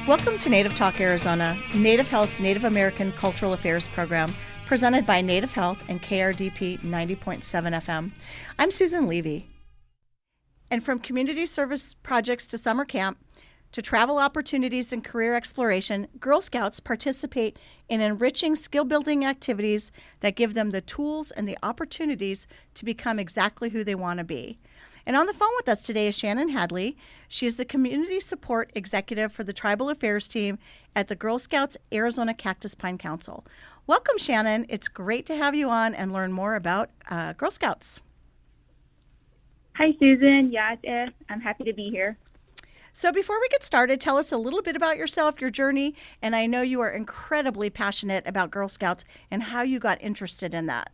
Welcome to Native Talk Arizona, Native Health's Native American Cultural Affairs program, presented by Native Health and KRDP 90.7 FM. I'm Susan Levy. And from community service projects to summer camp, to travel opportunities and career exploration, Girl Scouts participate in enriching skill-building activities that give them the tools and the opportunities to become exactly who they want to be. And on the phone with us today is Shannon Hadley. She is the Community Support Executive for the Tribal Affairs Team at the Girl Scouts Arizona Cactus Pine Council. Welcome, Shannon. It's great to have you on and learn more about Girl Scouts. Hi, Susan. I'm happy to be here. So before we get started, tell us a little bit about yourself, your journey, and I know you are incredibly passionate about Girl Scouts and how you got interested in that.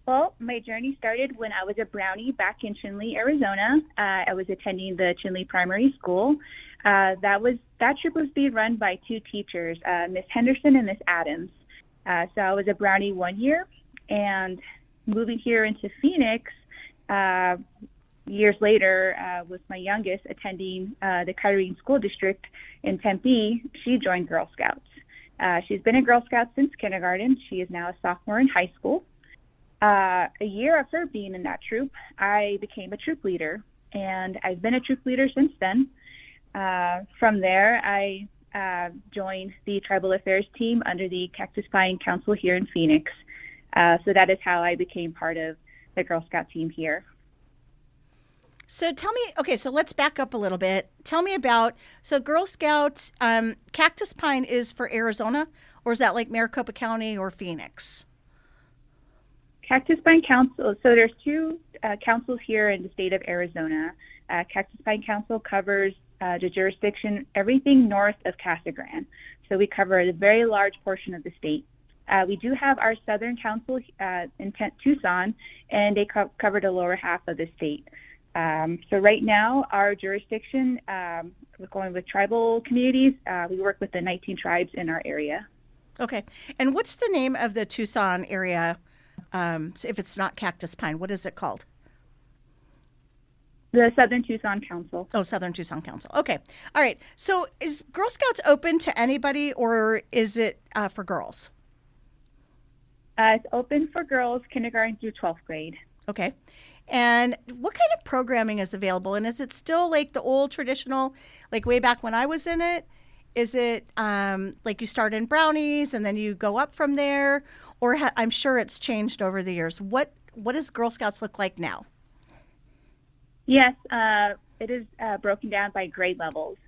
Well, my journey started when I was a Brownie back in Chinle, Arizona. I was attending the Chinle Primary School. That trip was being run by two teachers, Miss Henderson and Miss Adams. So I was a Brownie 1 year, and moving here into Phoenix years later with my youngest attending the Kyrene School District in Tempe. She joined Girl Scouts. She's been a Girl Scout since kindergarten. She is now a sophomore in high school. A year after being in that troop, I became a troop leader, and I've been a troop leader since then. From there, I joined the Tribal Affairs Team under the Cactus Pine Council here in Phoenix. So that is how I became part of the Girl Scout team here. So tell me, okay, so let's back up a little bit. Tell me about, so Girl Scouts, Cactus Pine is for Arizona, or is that like Maricopa County or Phoenix? Cactus Pine Council, so there's two councils here in the state of Arizona. Cactus Pine Council covers the jurisdiction, everything north of Casa Grande. So we cover a very large portion of the state. We do have our Southern Council in Tucson, and they cover the lower half of the state. So right now, our jurisdiction, we're going with tribal communities. We work with the 19 tribes in our area. Okay. And what's the name of the Tucson area? If it's not Cactus Pine, what is it called? The Southern Tucson Council. Oh, Southern Tucson Council. Okay. All right. So is Girl Scouts open to anybody, or is it for girls? It's open for girls, kindergarten through 12th grade. Okay. And what kind of programming is available? And is it still like the old traditional, like way back when I was in it? Is it like you start in Brownies and then you go up from there? Or I'm sure it's changed over the years. What does Girl Scouts look like now? Yes, it is broken down by grade levels.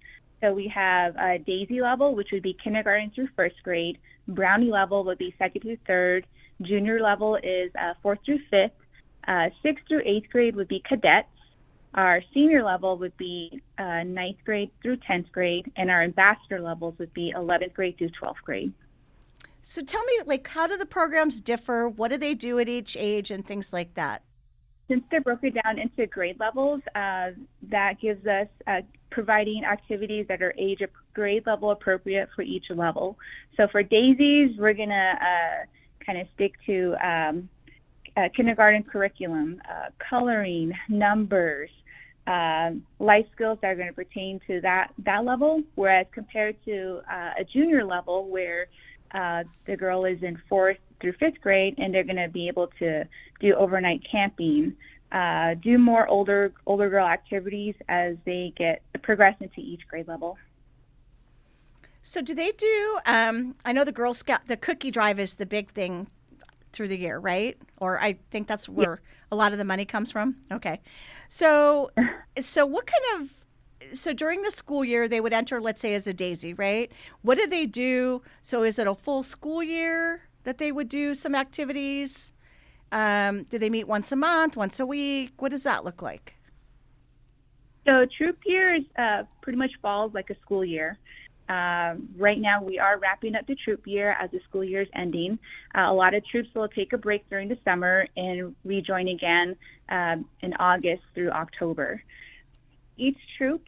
So we have a Daisy level, which would be kindergarten through first grade. Brownie level would be second through third. Junior level is fourth through fifth. Sixth through eighth grade would be cadets. Our senior level would be ninth grade through 10th grade. And our ambassador levels would be 11th grade through 12th grade. So tell me, like, how do the programs differ? What do they do at each age and things like that? Since they're broken down into grade levels, that gives us providing activities that are grade level appropriate for each level. So for Daisies, we're going to kind of stick to kindergarten curriculum, coloring, numbers, life skills that are going to pertain to that level, whereas compared to a junior level where the girl is in fourth through fifth grade, and they're going to be able to do overnight camping, do more older girl activities as they progress into each grade level. So do they do? I know the Girl Scout, the cookie drive is the big thing through the year, right? Or I think that's where a lot of the money comes from. Okay, so what kind of So during the school year, they would enter, let's say, as a Daisy, right? What do they do? So is it a full school year that they would do some activities? Do they meet once a month, once a week? What does that look like? So troop year is pretty much falls like a school year. Right now, we are wrapping up the troop year as the school year is ending. A lot of troops will take a break during the summer and rejoin again in August through October. Each troop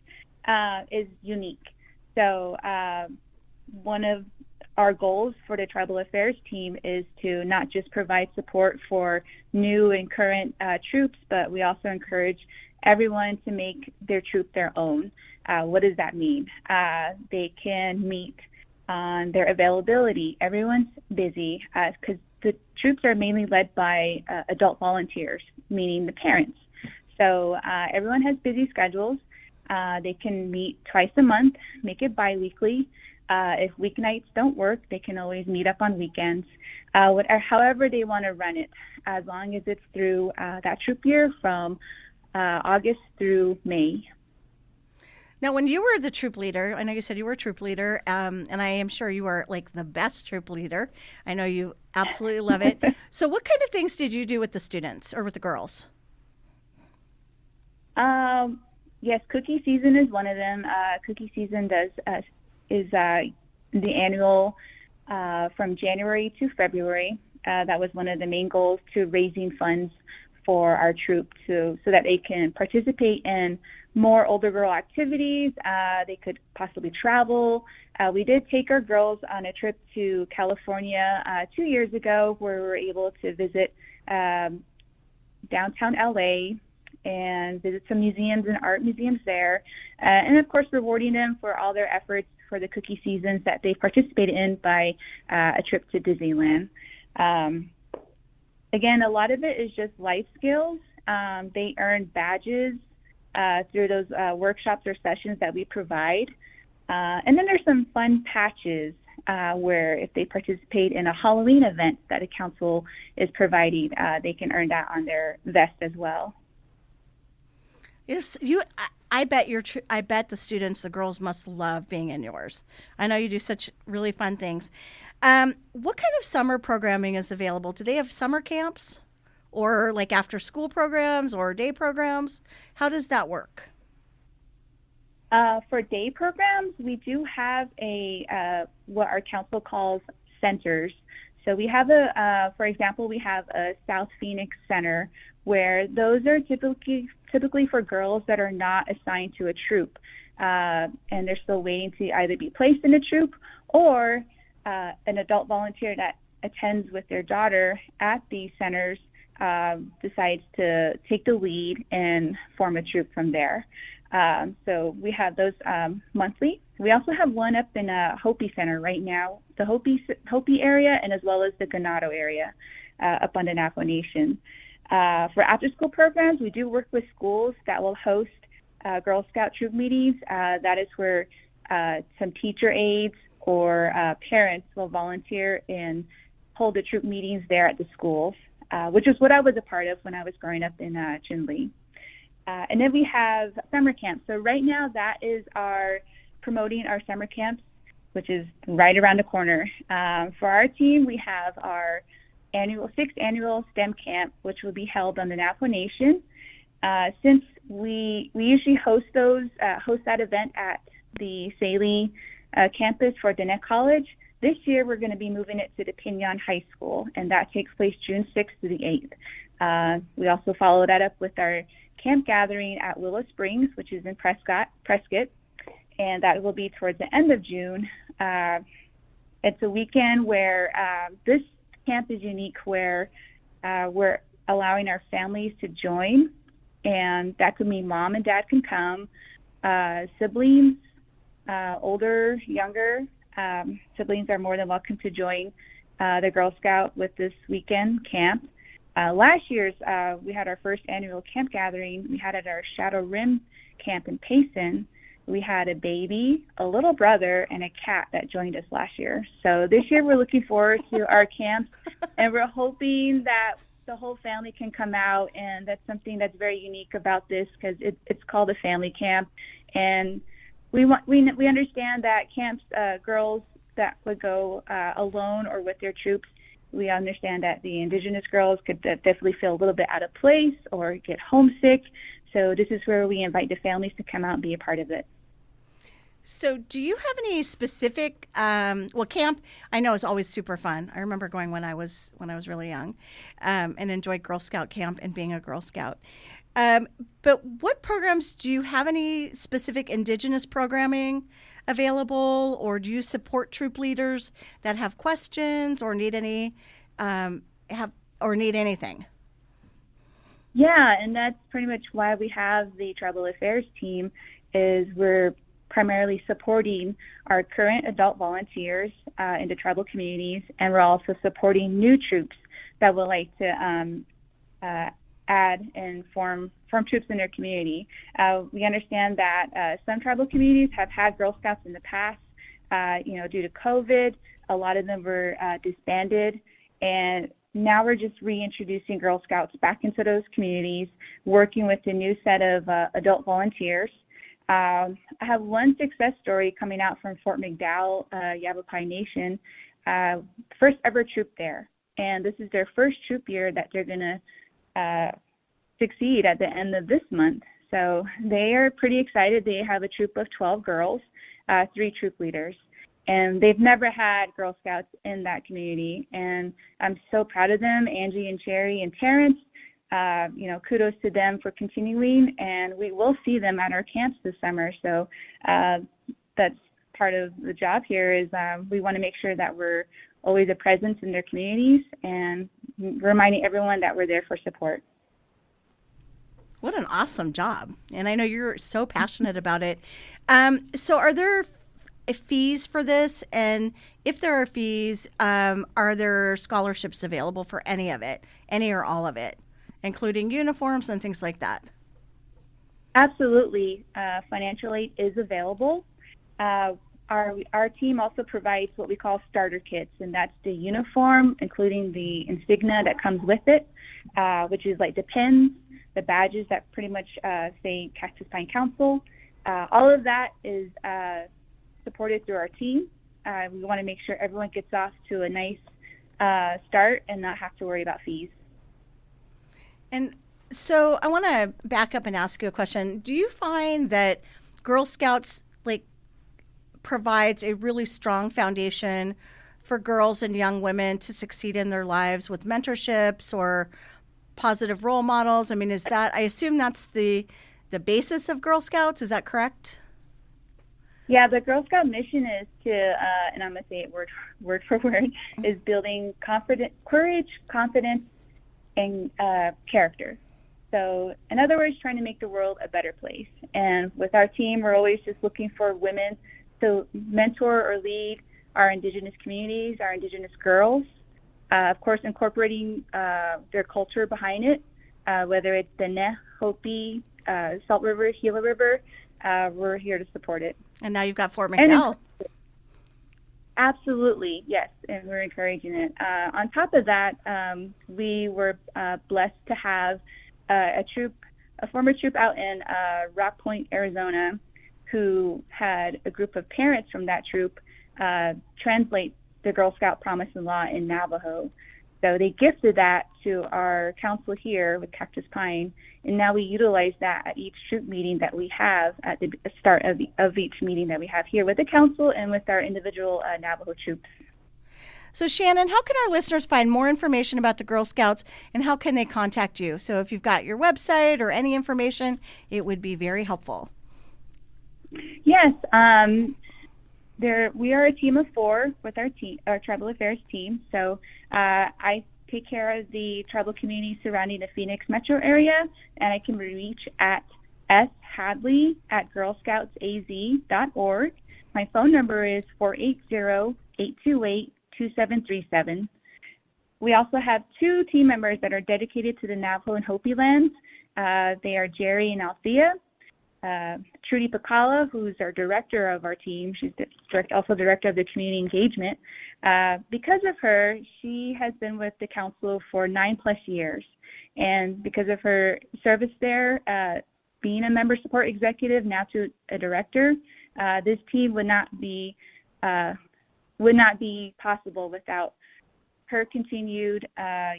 is unique. So one of our goals for the Tribal Affairs team is to not just provide support for new and current troops, but we also encourage everyone to make their troop their own. What does that mean? They can meet on their availability. Everyone's busy because the troops are mainly led by adult volunteers, meaning the parents. So everyone has busy schedules. They can meet twice a month, make it biweekly. If weeknights don't work, they can always meet up on weekends. However they want to run it, as long as it's through that troop year from August through May. Now, when you were the troop leader, I know you said you were a troop leader, and I am sure you are like the best troop leader. I know you absolutely love it. So what kind of things did you do with the students or with the girls? Yes, cookie season is one of them. Cookie season is the annual from January to February. That was one of the main goals, to raising funds for our troop so that they can participate in more older girl activities. They could possibly travel. We did take our girls on a trip to California 2 years ago, where we were able to visit downtown LA and visit some museums and art museums there. And of course, rewarding them for all their efforts for the cookie seasons that they participated in by a trip to Disneyland. Again, a lot of it is just life skills. They earn badges through those workshops or sessions that we provide. And then there's some fun patches where if they participate in a Halloween event that a council is providing, they can earn that on their vest as well. Yes, I bet the students, the girls, must love being in yours. I know you do such really fun things. What kind of summer programming is available? Do they have summer camps, or like after school programs or day programs? How does that work? For day programs, we do have what our council calls centers. So we have for example, we have a South Phoenix center, where those are typically for girls that are not assigned to a troop, and they're still waiting to either be placed in a troop, or an adult volunteer that attends with their daughter at these centers decides to take the lead and form a troop from there. So we have those monthly. We also have one up in Hopi Center right now, the Hopi area, and as well as the Ganado area up on the Navajo Nation. For after-school programs, we do work with schools that will host Girl Scout troop meetings. That is where some teacher aides or parents will volunteer and hold the troop meetings there at the schools, which is what I was a part of when I was growing up in Chinle. And then we have summer camps. So right now, that is promoting our summer camps, which is right around the corner. For our team, we have our sixth annual STEM camp, which will be held on the Navajo Nation. Since we usually host that event at the Saley campus for Diné College, this year we're going to be moving it to the Pinyon High School, and that takes place June 6th to the 8th. We also follow that up with our camp gathering at Willow Springs, which is in Prescott, and that will be towards the end of June. It's a weekend where this camp is unique, where we're allowing our families to join, and that could mean mom and dad can come, siblings, older, younger. Siblings are more than welcome to join the Girl Scout with this weekend camp. Last year's, we had our first annual camp gathering. We had it at our Shadow Rim camp in Payson. We had a baby, a little brother, and a cat that joined us last year. So this year we're looking forward to our camps, and we're hoping that the whole family can come out, and that's something that's very unique about this, because it's called a family camp. And we understand that camps, girls that would go alone or with their troops, we understand that the Indigenous girls could definitely feel a little bit out of place or get homesick. So this is where we invite the families to come out and be a part of it. So do you have any specific, camp, I know is always super fun. I remember going when I was really young, and enjoyed Girl Scout camp and being a Girl Scout. But what programs, do you have any specific Indigenous programming available, or do you support troop leaders that have questions or need need anything? Yeah, and that's pretty much why we have the Tribal Affairs team. Is we're primarily supporting our current adult volunteers into tribal communities, and we're also supporting new troops that would like to add and form troops in their community. We understand that some tribal communities have had Girl Scouts in the past. Due to COVID, a lot of them were disbanded, and now we're just reintroducing Girl Scouts back into those communities, working with a new set of adult volunteers. I have one success story coming out from Fort McDowell, Yavapai Nation, first ever troop there. And this is their first troop year that they're going to succeed at the end of this month. So they are pretty excited. They have a troop of 12 girls, 3 troop leaders. And they've never had Girl Scouts in that community. And I'm so proud of them, Angie and Sherry and Terrence. Kudos to them for continuing. And we will see them at our camps this summer. So that's part of the job here is we want to make sure that we're always a presence in their communities and reminding everyone that we're there for support. What an awesome job. And I know you're so passionate about it. So are there fees for this? And if there are fees, are there scholarships available for any of it, any or all of it, including uniforms and things like that? Absolutely. Financial aid is available. Our team also provides what we call starter kits, and that's the uniform, including the insignia that comes with it, which is like the pins, the badges that pretty much say Cactus Pine Council. All of that is supported through our team. We want to make sure everyone gets off to a nice start and not have to worry about fees. And so I want to back up and ask you a question. Do you find that Girl Scouts provides a really strong foundation for girls and young women to succeed in their lives with mentorships or positive role models? I mean, I assume that's the basis of Girl Scouts. Is that correct? Yeah, the Girl Scout mission is to, and I'm going to say it word for word, is building courage, confidence, and character. So, in other words, trying to make the world a better place. And with our team, we're always just looking for women to mentor or lead our Indigenous communities, our Indigenous girls. Of course, incorporating their culture behind it, whether it's the Neh, Hopi, Salt River, Gila River, we're here to support it. And now you've got Fort McDowell. Absolutely, yes, and we're encouraging it. On top of that, we were blessed to have a former troop out in Rock Point, Arizona, who had a group of parents from that troop translate the Girl Scout Promise and Law in Navajo. So they gifted that to our council here with Cactus Pine, and now we utilize that at each troop meeting that we have at the start of each meeting that we have here with the council and with our individual Navajo troops. So Shannon, how can our listeners find more information about the Girl Scouts, and how can they contact you? So if you've got your website or any information, it would be very helpful. Yes, we are a team of 4 with our Tribal Affairs team. So I take care of the tribal community surrounding the Phoenix metro area, and I can be reached at shadley@girlscoutsaz.org. My phone number is 480-828-2737. We also have 2 team members that are dedicated to the Navajo and Hopi lands. They are Jerry and Althea. Trudy Pacala, who's our director of our team, she's also director of the community engagement. Because of her, she has been with the council for 9+ years. And because of her service there, being a member support executive, now to a director, this team would not be possible without her continued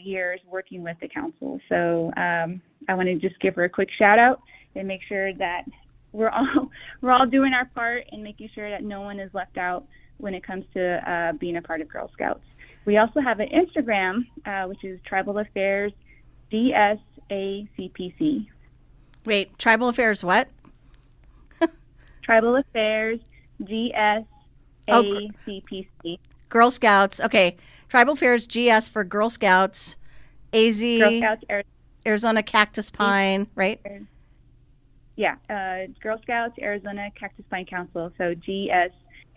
years working with the council. So I want to just give her a quick shout out and make sure that we're all doing our part and making sure that no one is left out when it comes to being a part of Girl Scouts. We also have an Instagram, which is Tribal Affairs DSACPC. Wait, Tribal Affairs what? Tribal Affairs, GSACPC. Girl Scouts. Okay. Tribal Affairs GS for Girl Scouts. AZ, Girl Scouts, Arizona Cactus Pine, right? Girl Scouts, Arizona Cactus Pine Council, so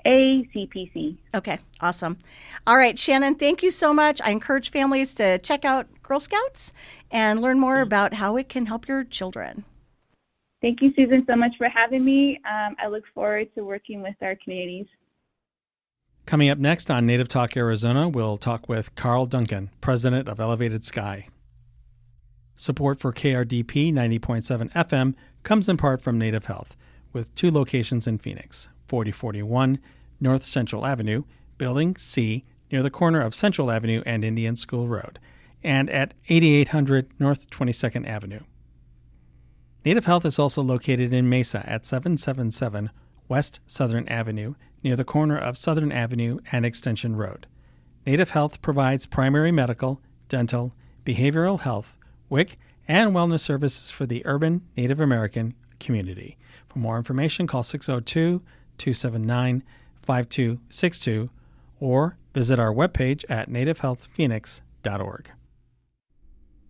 GSACPC. Okay, awesome. All right, Shannon, thank you so much. I encourage families to check out Girl Scouts and learn more about how it can help your children. Thank you, Susan, so much for having me. I look forward to working with our communities. Coming up next on Native Talk Arizona, we'll talk with Carl Duncan, president of Elevated Sky. Support for KRDP 90.7 FM comes in part from Native Health, with 2 locations in Phoenix, 4041 North Central Avenue, Building C, near the corner of Central Avenue and Indian School Road, and at 8800 North 22nd Avenue. Native Health is also located in Mesa at 777 West Southern Avenue, near the corner of Southern Avenue and Extension Road. Native Health provides primary medical, dental, behavioral health, WIC, and wellness services for the urban Native American community. For more information, call 602-279-5262 or visit our webpage at nativehealthphoenix.org.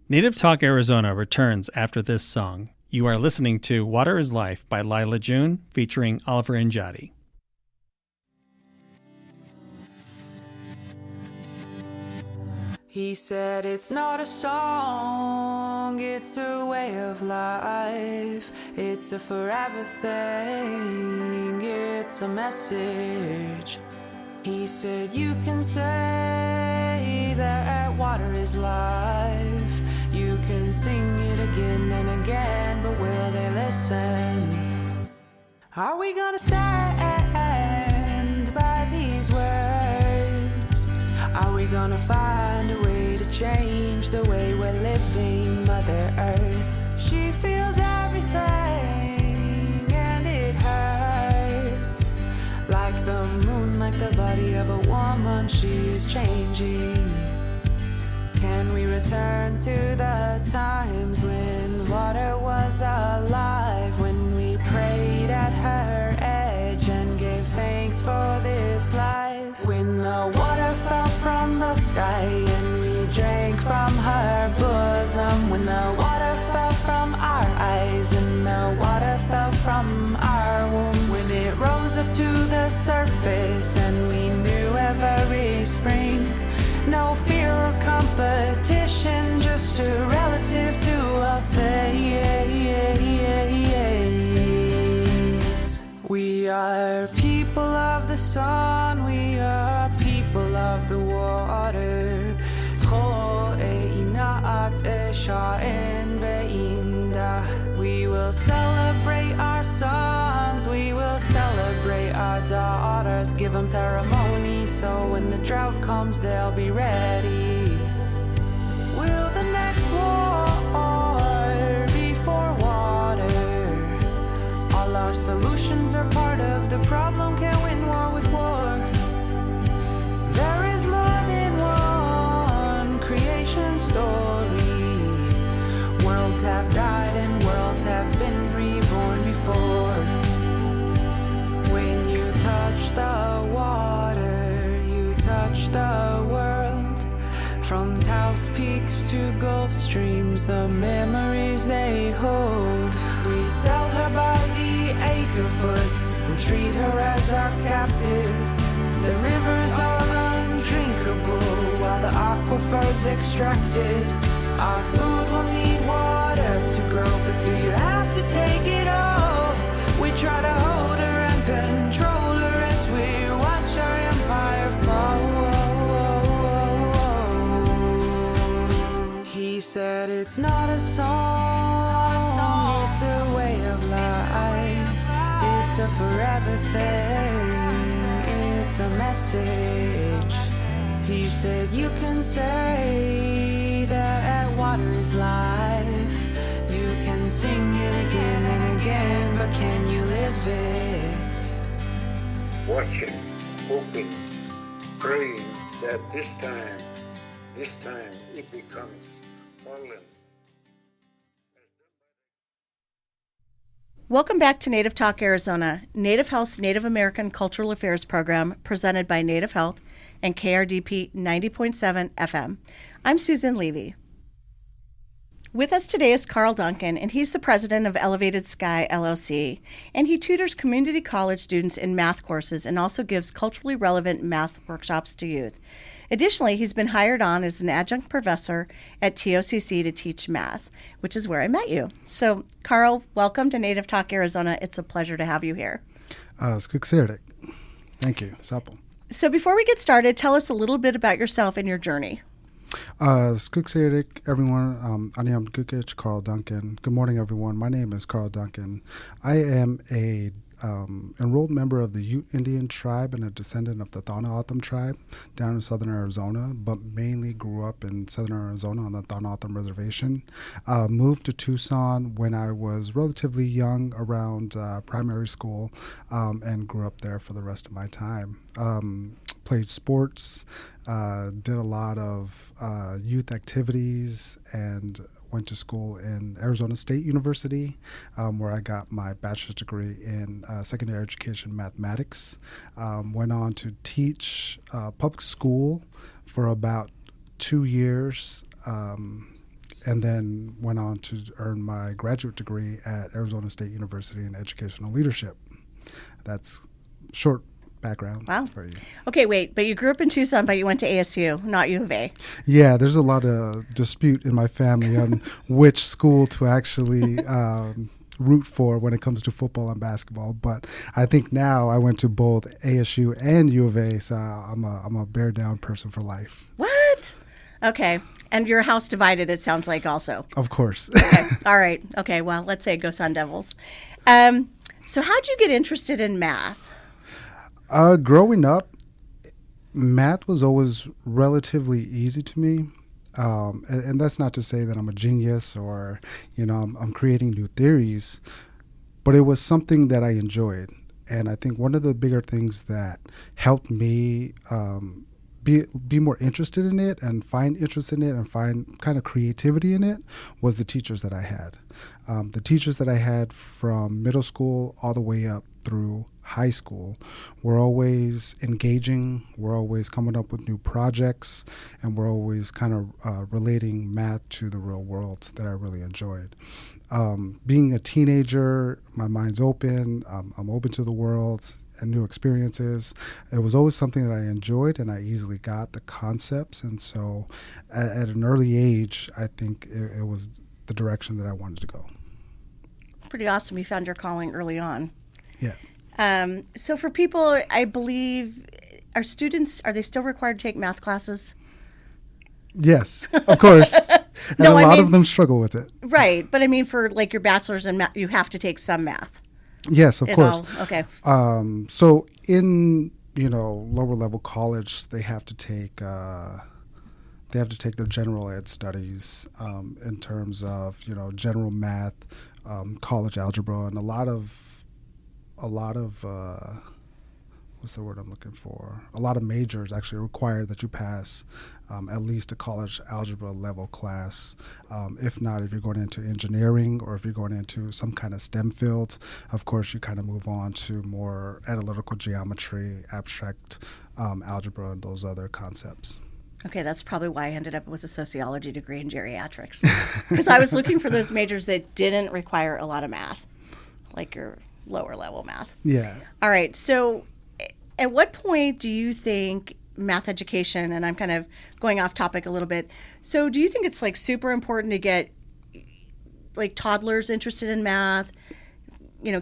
Native Talk Arizona returns after this song. You are listening to Water is Life by Lila June featuring Oliver Njadi. He said it's not a song, it's a way of life. It's a forever thing, it's a message. He said you can say that water is life. You can sing it again and again, but will they listen? Are we gonna stand by these words? Are we gonna find a way to change the way we're living Mother Earth? She feels everything and it hurts. Like the moon, like the body of a woman, she is changing. Can we return to the times when water was alive? When we prayed at her edge and gave thanks for this life? When the water fell from the sky and we drank from her bosom? When the water fell from our eyes and the water fell from our womb? When it rose up to the surface and we knew every spring? No fear or competition, just a relative to a face. We are people of the sun, we are people of the water. We will celebrate our sons, we will celebrate our daughters. Give them ceremony so when the drought comes they'll be ready. Will the next war be for water? All our solutions are part of the problem, can't win war with war. There is more than one creation story. Worlds have died and worlds have been reborn before. When you touch the water, you touch the world. From Taos Peaks to Gulf Streams, the memories they hold. We sell her by the acre foot and treat her as our captive. The rivers are undrinkable while the aquifers extracted. Our food will need water to grow, but do you have to take it all? We try to hold her and control her as we watch our empire fall. He said it's not a song, it's a way of life. It's a forever thing, it's a message. He said you can say that water is life. You can sing it again and again, but can you live it? Watching, hoping, praying that this time it becomes fallen. Welcome back to Native Talk Arizona, Native Health's Native American Cultural Affairs program presented by Native Health and KRDP 90.7 FM. I'm Susan Levy. With us today is Carl Duncan, and he's the president of Elevated Sky LLC, and he tutors community college students in math courses and also gives culturally relevant math workshops to youth. Additionally, he's been hired on as an adjunct professor at TOCC to teach math, which is where I met you. So, Carl, welcome to Native Talk Arizona. It's a pleasure to have you here. Skukserdik. Thank you. Sapo. So before we get started, tell us a little bit about yourself and your journey. Skukserdik, everyone. Aniam Gukic, Carl Duncan. Good morning, everyone. My name is Carl Duncan. I am a enrolled member of the Ute Indian tribe and a descendant of the Thanaotham tribe down in southern Arizona, but mainly grew up in southern Arizona on the Thanaotham reservation. Moved to Tucson when I was relatively young, around primary school, and grew up there for the rest of my time. Played sports, did a lot of youth activities, and went to school in Arizona State University, where I got my bachelor's degree in secondary education mathematics. Went on to teach public school for about 2 years, and then went on to earn my graduate degree at Arizona State University in educational leadership. That's short background. Wow. For you. Okay, wait, but you grew up in Tucson, but you went to ASU, not U of A. Yeah, there's a lot of dispute in my family on which school to actually root for when it comes to football and basketball. But I think now I went to both ASU and U of A, so I'm a bear down person for life. What? Okay. And your house divided, it sounds like, also. Of course. Okay. All right. Okay, well, let's say go Sun Devils. So how'd you get interested in math? Growing up, math was always relatively easy to me. And that's not to say that I'm a genius or, I'm creating new theories, but it was something that I enjoyed. And I think one of the bigger things that helped me be more interested in it and find interest in it and find kind of creativity in it was the teachers that I had. The teachers that I had from middle school all the way up through high school were always engaging, we're always coming up with new projects, and we're always kind of relating math to the real world that I really enjoyed. Being a teenager, my mind's open, I'm open to the world and new experiences. It was always something that I enjoyed, and I easily got the concepts, and so at an early age, I think it was the direction that I wanted to go. Pretty awesome. You found your calling early on. Yeah. So for people, I believe, are they still required to take math classes? Yes, of course. And No, a lot of them struggle with it. Right. But I mean, for like your bachelor's in math, you have to take some math. Yes, of course. Okay. So in, lower level college, they have to take their general ed studies in terms of, general math, college algebra, and a lot of what's the word I'm looking for? A lot of majors actually require that you pass at least a college algebra level class. If not, if you're going into engineering or if you're going into some kind of STEM field, of course, you kind of move on to more analytical geometry, abstract algebra, and those other concepts. Okay, that's probably why I ended up with a sociology degree in geriatrics. Because I was looking for those majors that didn't require a lot of math, like your lower level math. Yeah. All right. So at what point do you think math education, and I'm kind of going off topic a little bit, so do you think it's like super important to get like toddlers interested in math,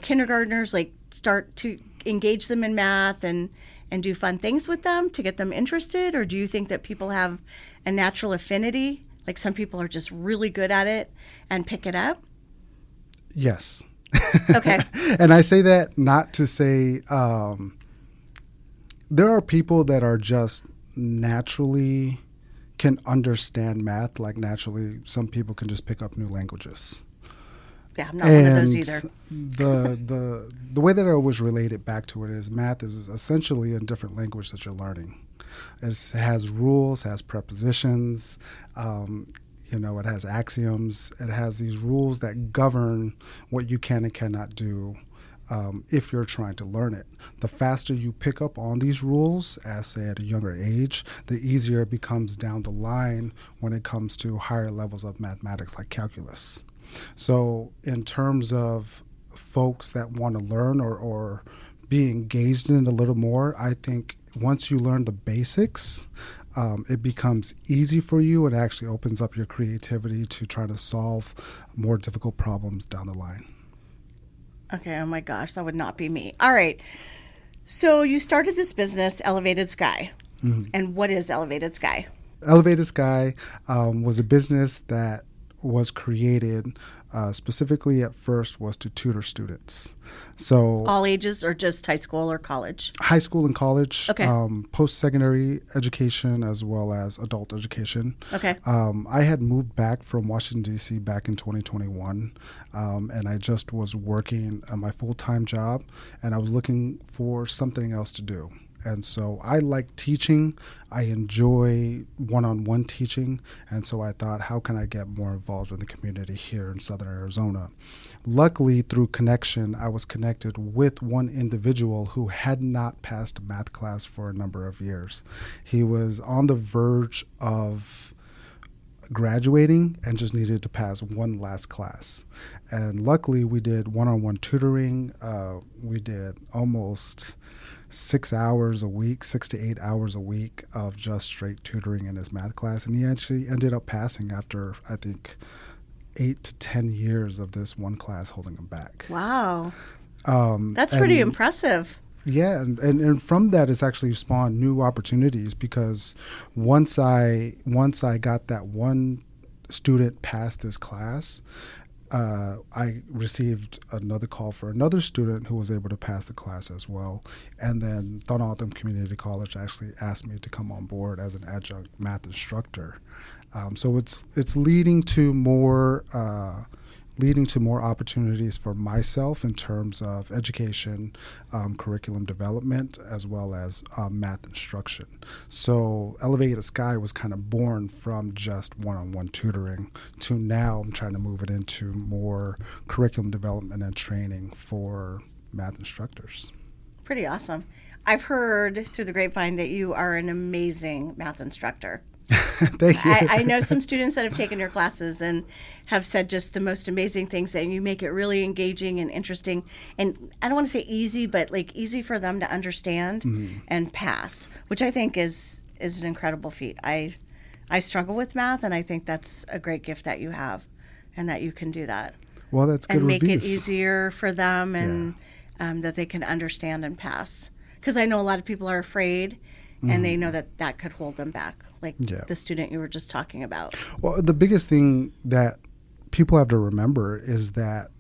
kindergartners, like start to engage them in math and do fun things with them to get them interested? Or do you think that people have a natural affinity, like some people are just really good at it and pick it up? Yes. Okay. And I say that not to say there are people that are just naturally can understand math, like naturally some people can just pick up new languages. Yeah, I'm not one of those either. The way that I always relate it back to it is math is essentially a different language that you're learning. It has rules, has prepositions. It has axioms. It has these rules that govern what you can and cannot do if you're trying to learn it. The faster you pick up on these rules, as say at a younger age, the easier it becomes down the line when it comes to higher levels of mathematics like calculus. So in terms of folks that want to learn or be engaged in it a little more, I think once you learn the basics, it becomes easy for you. It actually opens up your creativity to try to solve more difficult problems down the line. Okay, oh my gosh, that would not be me. All right. So you started this business, Elevated Sky. Mm-hmm. And what is Elevated Sky? Elevated Sky was a business that was created specifically at first was to tutor students. So all ages or just high school or college? High school and college, okay. Post-secondary education as well as adult education. Okay. I had moved back from Washington, D.C. back in 2021, and I just was working on my full-time job, and I was looking for something else to do. And so I like teaching. I enjoy one-on-one teaching. And so I thought, how can I get more involved in the community here in Southern Arizona? Luckily, through connection, I was connected with one individual who had not passed a math class for a number of years. He was on the verge of graduating and just needed to pass one last class. And luckily, we did one-on-one tutoring. We did almost 6 hours a week, 6 to 8 hours a week of just straight tutoring in his math class. And he actually ended up passing after, I think, 8 to 10 years of this one class holding him back. Wow. That's pretty impressive. Yeah, and from that, it's actually spawned new opportunities because once I got that one student past this class, I received another call for another student who was able to pass the class as well. And then Thornton Community College actually asked me to come on board as an adjunct math instructor. So it's leading to more opportunities for myself in terms of education, curriculum development, as well as math instruction. So Elevated Sky was kind of born from just one-on-one tutoring to now I'm trying to move it into more curriculum development and training for math instructors. Pretty awesome. I've heard through the grapevine that you are an amazing math instructor. Thank you. I know some students that have taken your classes and have said just the most amazing things, and you make it really engaging and interesting. And I don't want to say easy, but like easy for them to understand and pass, which I think is an incredible feat. I struggle with math, and I think that's a great gift that you have and that you can do that. Well, that's good. And make reviews. it easier for them and that they can understand and pass. Because I know a lot of people are afraid and they know that could hold them back, like the student you were just talking about. Well, the biggest thing that people have to remember is that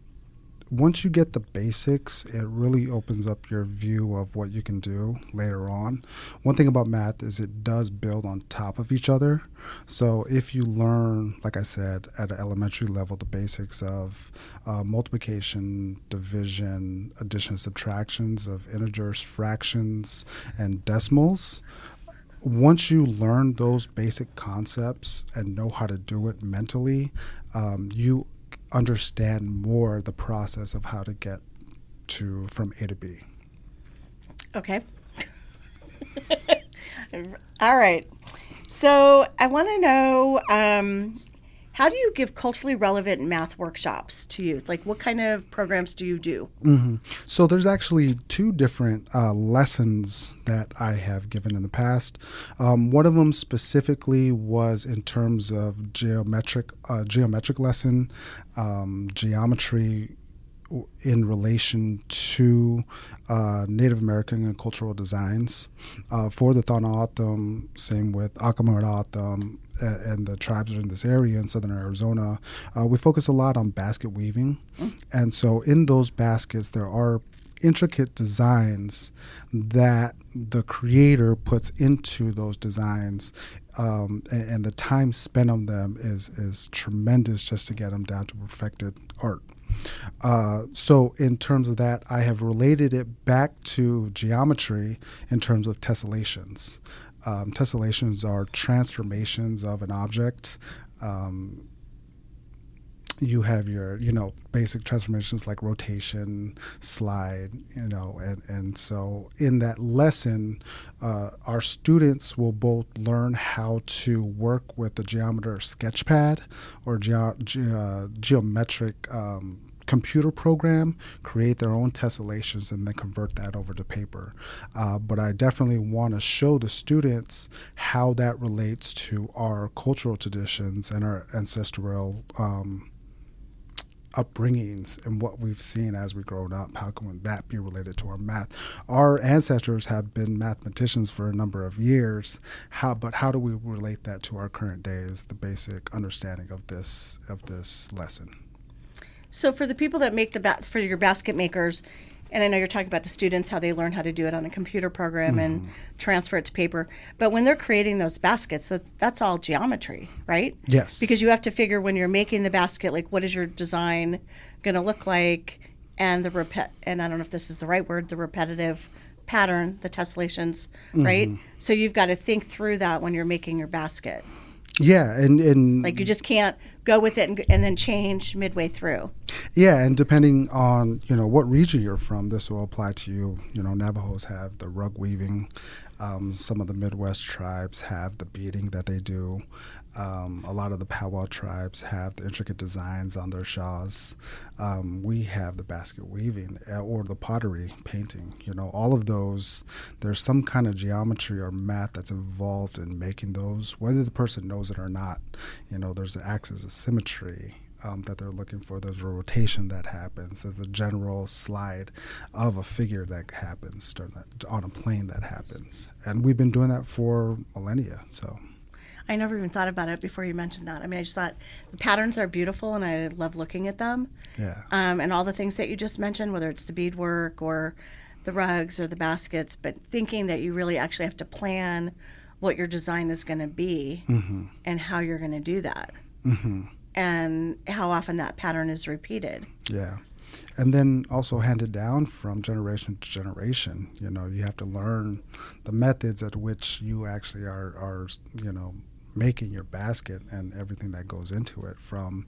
once you get the basics, it really opens up your view of what you can do later on. One thing about math is it does build on top of each other. So if you learn, like I said, at an elementary level, the basics of multiplication, division, addition, subtractions of integers, fractions, and decimals, once you learn those basic concepts and know how to do it mentally, you understand more the process of how to get from A to B. Okay. All right. So I want to know, how do you give culturally relevant math workshops to youth? Like, what kind of programs do you do? Mm-hmm. So there's actually two different lessons that I have given in the past. One of them specifically was in terms of geometric lesson, geometry in relation to Native American and cultural designs. For the Thornton, same with Akamarata, and the tribes in this area in Southern Arizona, we focus a lot on basket weaving. And so in those baskets, there are intricate designs that the creator puts into those designs, and the time spent on them is tremendous just to get them down to perfected art. So in terms of that, I have related it back to geometry in terms of tessellations. Tessellations are transformations of an object You have your, basic transformations like rotation, slide, and so in that lesson, our students will both learn how to work with the geometer sketchpad or geometric computer program, create their own tessellations, and then convert that over to paper. But I definitely want to show the students how that relates to our cultural traditions and our ancestral upbringings and what we've seen as we grown up. How can that be related to our math? Our ancestors have been mathematicians for a number of years. But how do we relate that to our current day is the basic understanding of this lesson. So for the people that make for your basket makers, and I know you're talking about the students, how they learn how to do it on a computer program and transfer it to paper. But when they're creating those baskets, that's all geometry, right? Yes. Because you have to figure when you're making the basket, like what is your design going to look like, and and I don't know if this is the right word, the repetitive pattern, the tessellations, right? So you've got to think through that when you're making your basket. Yeah, and like you just can't go with it and then change midway through. Yeah, and depending on what region you're from, this will apply to you. Navajos have the rug weaving. Some of the Midwest tribes have the beading that they do. A lot of the powwow tribes have the intricate designs on their shawls. We have the basket weaving or the pottery painting. All of those, there's some kind of geometry or math that's involved in making those, whether the person knows it or not. There's the axis of symmetry that they're looking for. There's a rotation that happens. There's a general slide of a figure that happens on a plane that happens. And we've been doing that for millennia, so. I never even thought about it before you mentioned that. I mean, I just thought the patterns are beautiful, and I love looking at them. Yeah. And all the things that you just mentioned, whether it's the beadwork or the rugs or the baskets, but thinking that you really actually have to plan what your design is going to be and how you're going to do that. And how often that pattern is repeated. Yeah. And then also handed down from generation to generation. You have to learn the methods at which you actually are making your basket and everything that goes into it, from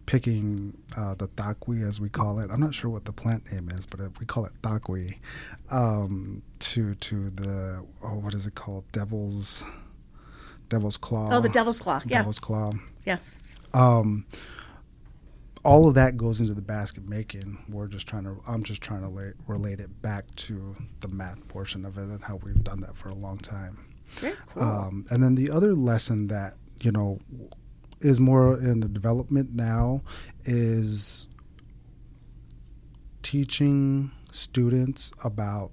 picking the taqui, as we call it. I'm not sure what the plant name is, but we call it taqui, to the, what is it called? Devil's claw. Oh, the devil's claw. Yeah. Devil's claw. Yeah. All of that goes into the basket making. I'm just trying to relate it back to the math portion of it and how we've done that for a long time. Very cool. And then the other lesson that, is more in the development now is teaching students about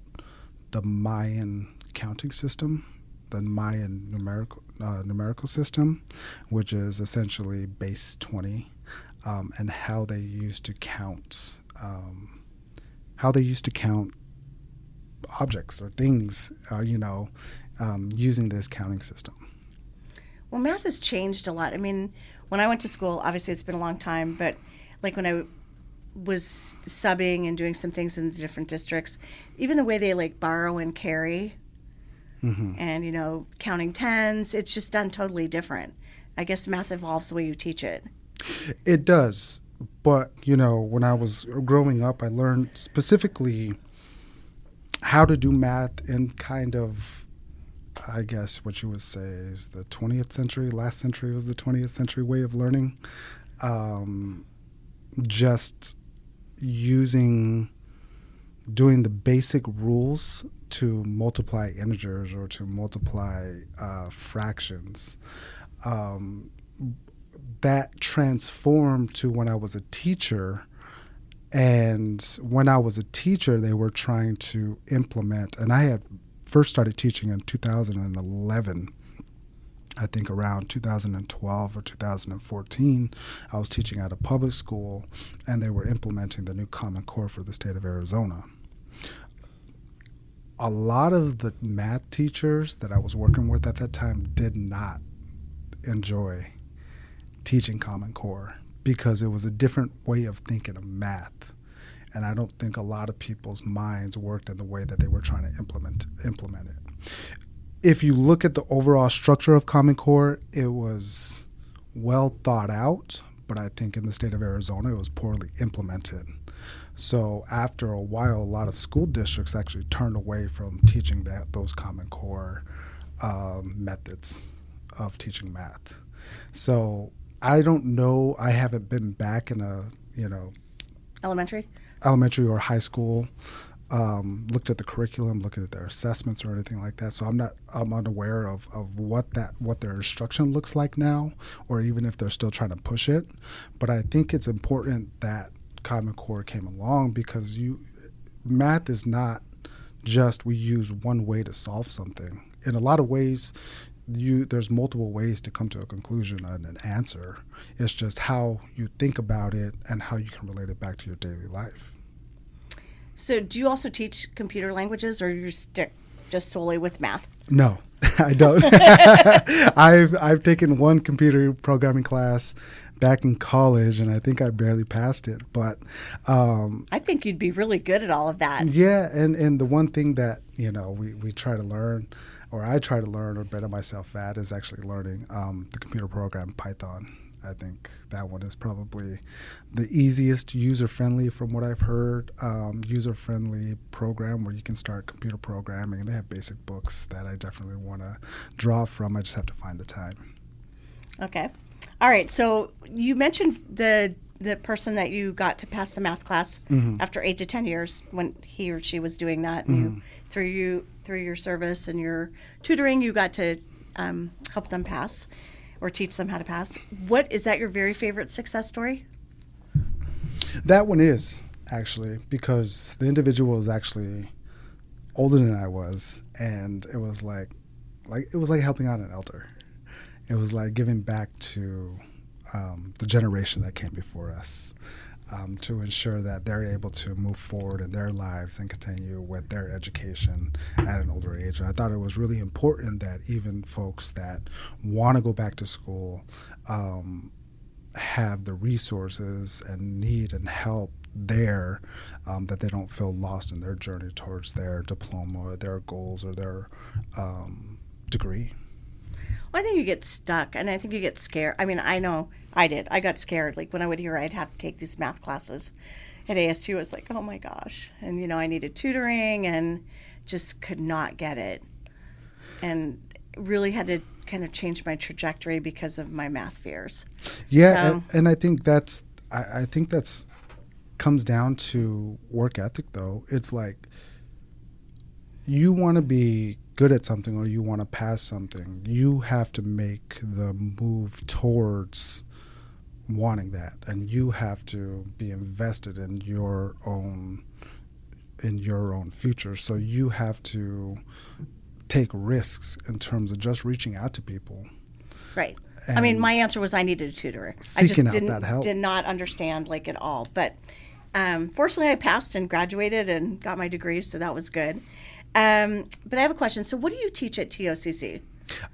the Mayan counting system, the Mayan numerical system, which is essentially base 20, and how they used to count objects or things, using this counting system. Well, math has changed a lot. I mean, when I went to school, obviously it's been a long time, but like when I was subbing and doing some things in the different districts, even the way they like borrow and carry and, counting tens, it's just done totally different. I guess math evolves the way you teach it. It does. But, when I was growing up, I learned specifically how to do math in kind of, I guess what you would say is the 20th century. Last century was the 20th century way of learning. Just doing the basic rules to multiply integers or to multiply fractions. That transformed to when I was a teacher. And when I was a teacher, they were trying to implement, and I had first started teaching in 2011. I think around 2012 or 2014, I was teaching at a public school, and they were implementing the new Common Core for the state of Arizona. A lot of the math teachers that I was working with at that time did not enjoy teaching Common Core because it was a different way of thinking of math. And I don't think a lot of people's minds worked in the way that they were trying to implement it. If you look at the overall structure of Common Core, it was well thought out, but I think in the state of Arizona it was poorly implemented. So after a while, a lot of school districts actually turned away from teaching those Common Core methods of teaching math. So I don't know. I haven't been back in a Elementary or high school, looked at the curriculum, looked at their assessments or anything like that. So I'm unaware of what their instruction looks like now, or even if they're still trying to push it. But I think it's important that Common Core came along, because math is not just we use one way to solve something. In a lot of ways, there's multiple ways to come to a conclusion and an answer. It's just how you think about it and how you can relate it back to your daily life. So do you also teach computer languages, or you stick just solely with math? No, I don't. I've taken one computer programming class back in college, and I think I barely passed it. But I think you'd be really good at all of that. yeah, and the one thing that we try to learn, or I try to learn or better myself at, is actually learning the computer program Python. I think that one is probably the easiest, user-friendly, from what I've heard, user-friendly program where you can start computer programming. And they have basic books that I definitely want to draw from. I just have to find the time. Okay. All right. So you mentioned the person that you got to pass the math class after 8 to 10 years, when he or she was doing that. And through your service and your tutoring, you got to help them pass or teach them how to pass. What is that, your very favorite success story? That one is, actually, because the individual was actually older than I was, and it was like helping out an elder. It was like giving back to the generation that came before us, to ensure that they're able to move forward in their lives and continue with their education at an older age. And I thought it was really important that even folks that want to go back to school have the resources and need and help there, that they don't feel lost in their journey towards their diploma or their goals or their degree. Well, I think you get stuck, and I think you get scared. I mean, I know I did. I got scared. Like, when I would hear I'd have to take these math classes at ASU, I was like, oh my gosh. And, I needed tutoring and just could not get it. And really had to kind of change my trajectory because of my math fears. Yeah, So, and I think that's comes down to work ethic, though. It's like, you want to be good at something or you want to pass something, you have to make the move towards wanting that, and you have to be invested in your own future. So you have to take risks in terms of just reaching out to people. right. And I mean, my answer was I needed a tutor. seeking out that help. Did not understand like at all. But fortunately, I passed and graduated and got my degree, so that was good. But I have a question. So what do you teach at TOCC?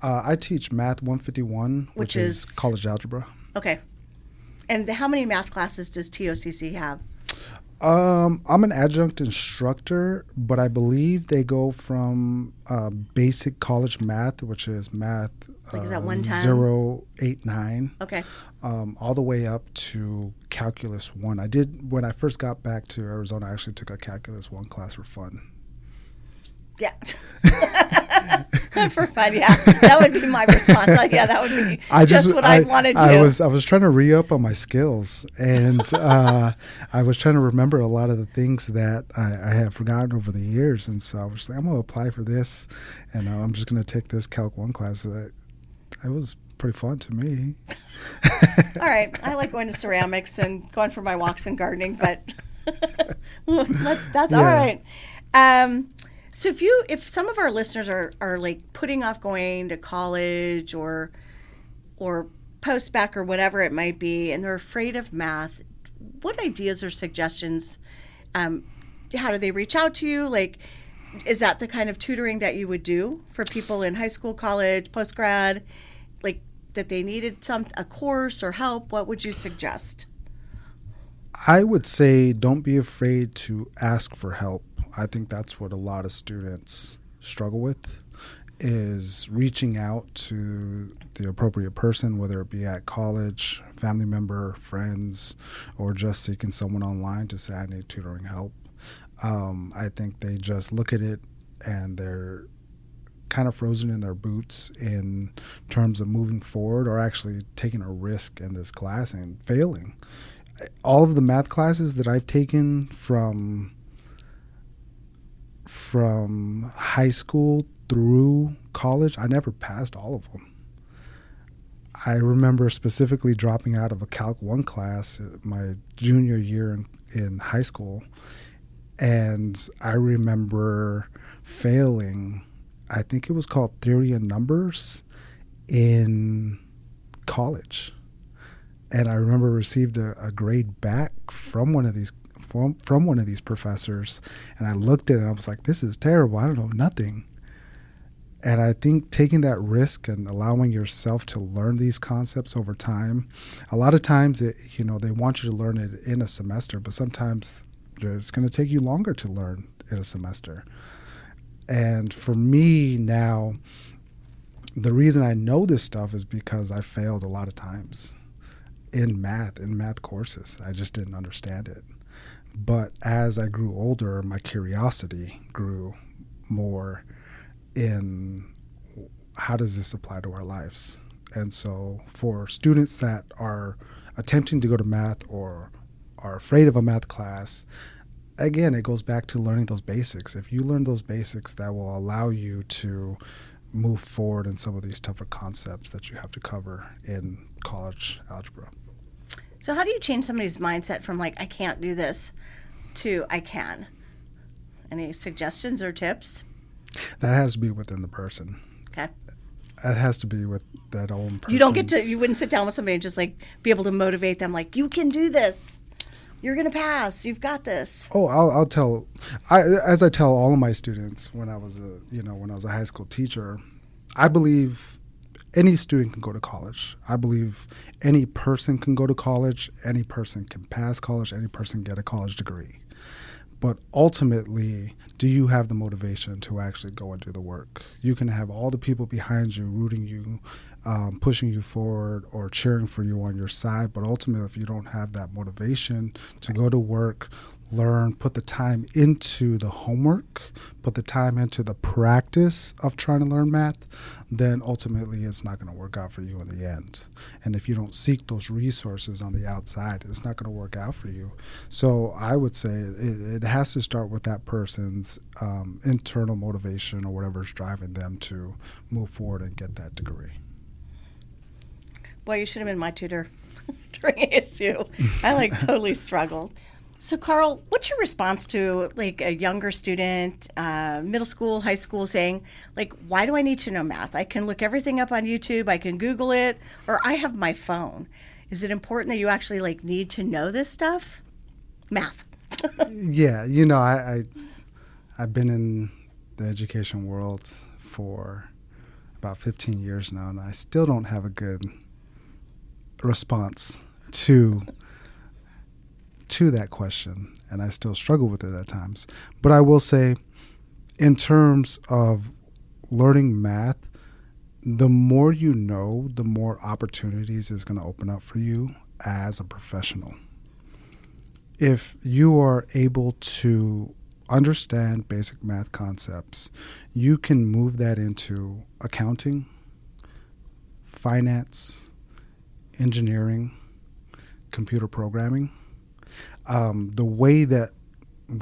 I teach Math 151, which is college algebra. Okay. And how many math classes does TOCC have? I'm an adjunct instructor, but I believe they go from basic college math, which is math Like, is that 110? 0, 8, 9, Okay. all the way up to Calculus 1. When I first got back to Arizona, I actually took a Calculus 1 class for fun. Yeah. For fun, yeah. That would be my response. Yeah, that would be just what I'd want to do. I was trying to re-up on my skills, and I was trying to remember a lot of the things that I have forgotten over the years. And so I was like, I'm going to apply for this, and I'm just going to take this Calc 1 class. It was pretty fun to me. All right. I like going to ceramics and going for my walks and gardening, but that's all right. So if some of our listeners are like putting off going to college or post-bac or whatever it might be, and they're afraid of math, what ideas or suggestions, how do they reach out to you? Like, is that the kind of tutoring that you would do for people in high school, college, post-grad, like that they needed a course or help? What would you suggest? I would say don't be afraid to ask for help. I think that's what a lot of students struggle with, is reaching out to the appropriate person, whether it be at college, family member, friends, or just seeking someone online to say, I need tutoring help. I think they just look at it and they're kind of frozen in their boots in terms of moving forward or actually taking a risk in this class and failing. All of the math classes that I've taken from high school through college, I never passed all of them. I remember specifically dropping out of a Calc 1 class my junior year in high school, and I remember failing, I think it was called Theory and Numbers, in college. And I remember received a grade back from one of these from one of these professors, and I looked at it and I was like, this is terrible. I don't know nothing. And I think taking that risk and allowing yourself to learn these concepts over time, a lot of times they want you to learn it in a semester, but sometimes it's going to take you longer to learn in a semester. And for me now, the reason I know this stuff is because I failed a lot of times in math courses. I just didn't understand it. But as I grew older, my curiosity grew more in how does this apply to our lives? And so for students that are attempting to go to math or are afraid of a math class, again, it goes back to learning those basics. If you learn those basics, that will allow you to move forward in some of these tougher concepts that you have to cover in college algebra. So how do you change somebody's mindset from like, I can't do this to I can? Any suggestions or tips? That has to be within the person. Okay. It has to be with that own person. You wouldn't sit down with somebody and just like be able to motivate them like, you can do this. You're going to pass. You've got this. Oh, I'll tell, as I tell all of my students when I was a high school teacher, I believe any student can go to college. I believe any person can go to college. Any person can pass college. Any person can get a college degree. But ultimately, do you have the motivation to actually go and do the work? You can have all the people behind you, rooting you, pushing you forward or cheering for you on your side. But ultimately, if you don't have that motivation to go to work, learn, put the time into the homework, put the time into the practice of trying to learn math, then ultimately it's not going to work out for you in the end. And if you don't seek those resources on the outside, it's not going to work out for you. So I would say it has to start with that person's internal motivation or whatever's driving them to move forward and get that degree. Boy, you should have been my tutor during ASU. I totally struggled. So, Carl, what's your response to like a younger student, middle school, high school, saying, like, why do I need to know math? I can look everything up on YouTube, I can Google it, or I have my phone. Is it important that you actually like need to know this stuff? Math. Yeah, I've been in the education world for about 15 years now, and I still don't have a good response to that question, and I still struggle with it at times. But I will say, in terms of learning math, the more you know, the more opportunities is going to open up for you as a professional. If you are able to understand basic math concepts, you can move that into accounting, finance, engineering, computer programming. The way that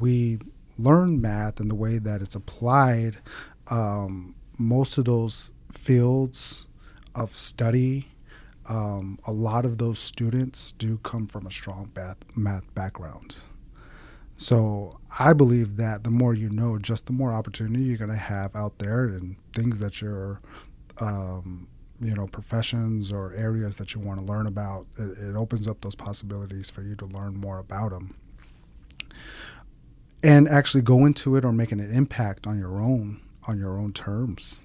we learn math and the way that it's applied, most of those fields of study, a lot of those students do come from a strong math background. So I believe that the more you know, just the more opportunity you're going to have out there and things that you're professions or areas that you want to learn about. It opens up those possibilities for you to learn more about them and actually go into it or making an impact on your own terms.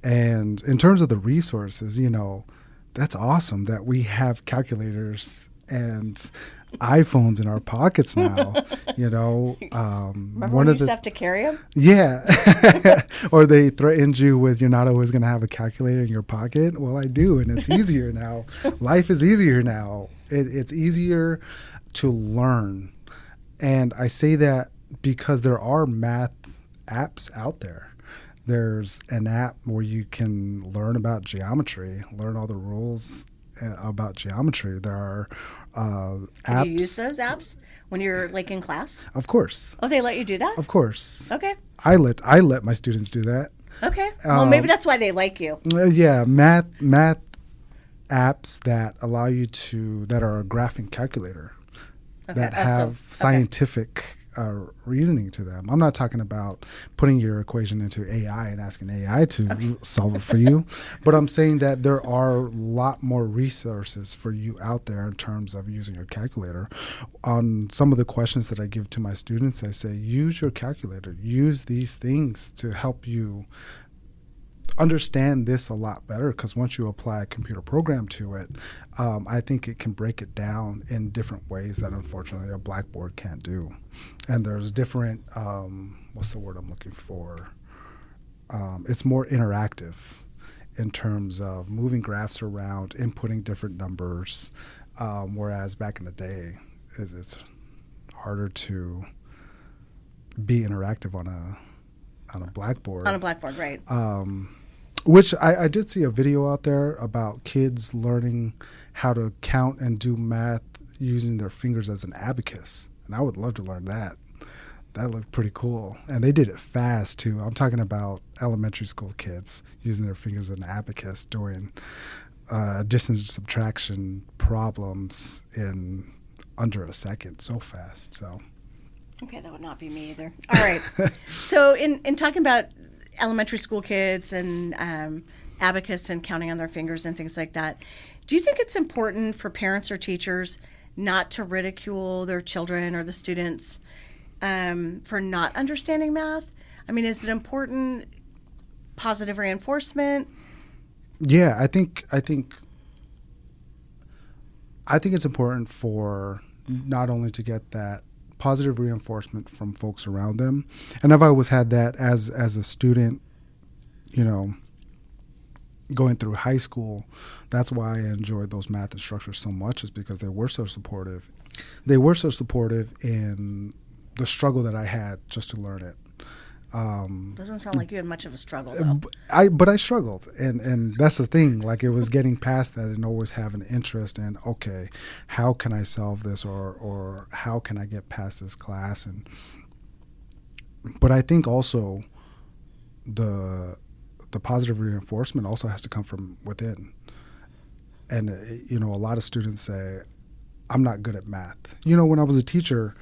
And in terms of the resources, that's awesome that we have calculators and iPhones in our pockets now. Remember One when you of used to have to carry them? yeah, or they threatened you with you're not always going to have a calculator in your pocket. Well, I do, and it's easier now. Life is easier now. It's easier to learn, and I say that because there are math apps out there. There's an app where you can learn about geometry, learn all the rules about geometry. There are apps. Do you use those apps when you're like in class? Of course. Oh, they let you do that? Of course. Okay. I let my students do that. Okay. Well, maybe that's why they like you. Yeah, math apps that allow you that are a graphing calculator that have scientific reasoning to them. I'm not talking about putting your equation into AI and asking AI to solve it for you, but I'm saying that there are a lot more resources for you out there in terms of using your calculator. On some of the questions that I give to my students, I say, use your calculator. Use these things to help you understand this a lot better, because once you apply a computer program to it, I think it can break it down in different ways that unfortunately a blackboard can't do. And there's different, what's the word I'm looking for? It's more interactive in terms of moving graphs around, inputting different numbers, whereas back in the day, it's harder to be interactive on a blackboard. On a blackboard, right. Which I did see a video out there about kids learning how to count and do math using their fingers as an abacus. And I would love to learn that. That looked pretty cool. And they did it fast, too. I'm talking about elementary school kids using their fingers as an abacus doing addition and subtraction problems in under a second. So fast. So. Okay, that would not be me either. All right. So in talking about elementary school kids and abacus and counting on their fingers and things like that, do you think it's important for parents or teachers not to ridicule their children or the students for not understanding math? I mean, is it important positive reinforcement? Yeah, I think it's important for not only to get that positive reinforcement from folks around them. And I've always had that as a student, going through high school. That's why I enjoyed those math instructors so much, is because they were so supportive. They were so supportive in the struggle that I had just to learn it. Doesn't sound like you had much of a struggle, though. But I struggled, and that's the thing. Like, it was getting past that and always have an interest in, okay, how can I solve this, or how can I get past this class? But I think also the positive reinforcement also has to come from within. And a lot of students say, I'm not good at math. When I was a teacher,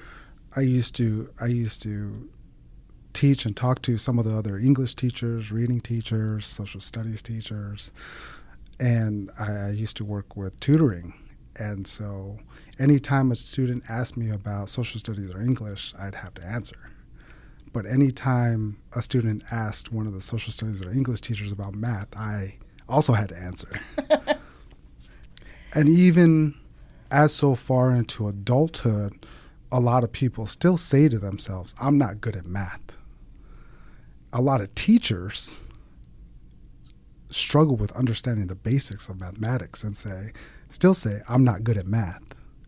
I used to teach and talk to some of the other English teachers, reading teachers, social studies teachers, and I used to work with tutoring. And so anytime a student asked me about social studies or English, I'd have to answer. But anytime a student asked one of the social studies or English teachers about math, I also had to answer. And even as so far into adulthood, a lot of people still say to themselves, I'm not good at math. A lot of teachers struggle with understanding the basics of mathematics and still say, I'm not good at math.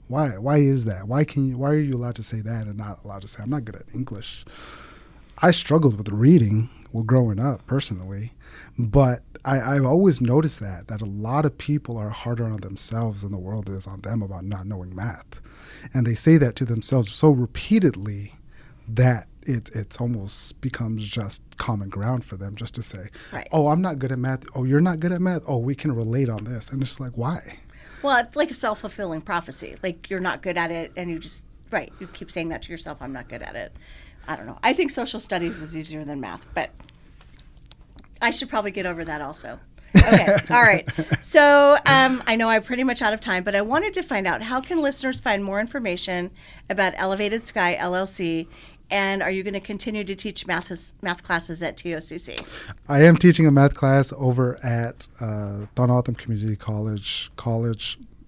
Why is that? Why are you allowed to say that and not allowed to say, I'm not good at English? I struggled with reading growing up personally, but I've always noticed that a lot of people are harder on themselves than the world is on them about not knowing math. And they say that to themselves so repeatedly that it's almost becomes just common ground for them just to say, right. Oh, I'm not good at math. Oh, you're not good at math. Oh, we can relate on this. And it's like, why? Well, it's like a self-fulfilling prophecy. Like, you're not good at it, and you keep saying that to yourself, I'm not good at it. I don't know. I think social studies is easier than math, but I should probably get over that also. Okay. All right. So I know I'm pretty much out of time, but I wanted to find out, how can listeners find more information about Elevated Sky LLC, and are you going to continue to teach math classes at TOCC? I am teaching a math class over at Don Altham Community College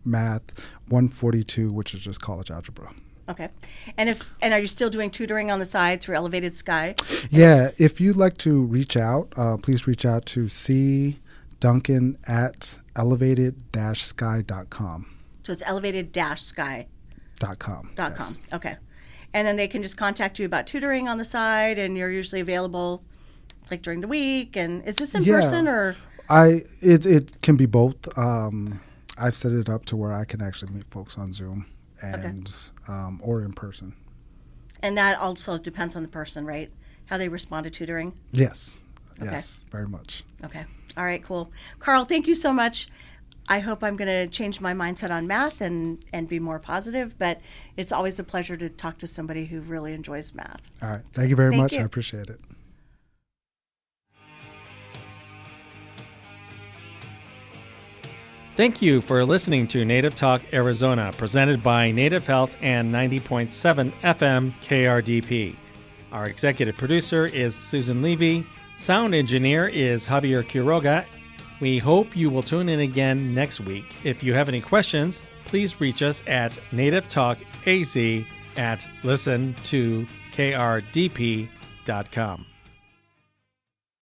math, 142, which is just college algebra. Okay. And are you still doing tutoring on the side through Elevated Sky? Yeah, if you'd like to reach out, please reach out to cduncan at elevated-sky.com. So it's elevated-sky. .com. Yes. Okay. And then they can just contact you about tutoring on the side, and you're usually available like during the week. And is this in person or? It can be both. I've set it up to where I can actually meet folks on Zoom and or in person. And that also depends on the person, right? How they respond to tutoring? Yes. Okay. Yes, very much. Okay. All right, cool. Carl, thank you so much. I hope I'm going to change my mindset on math and be more positive, but it's always a pleasure to talk to somebody who really enjoys math. All right. Thank you very much. You. I appreciate it. Thank you for listening to Native Talk Arizona, presented by Native Health and 90.7 FM KRDP. Our executive producer is Susan Levy. Sound engineer is Javier Quiroga. We hope you will tune in again next week. If you have any questions, please reach us at nativetalkaz@listentoKRDP.com.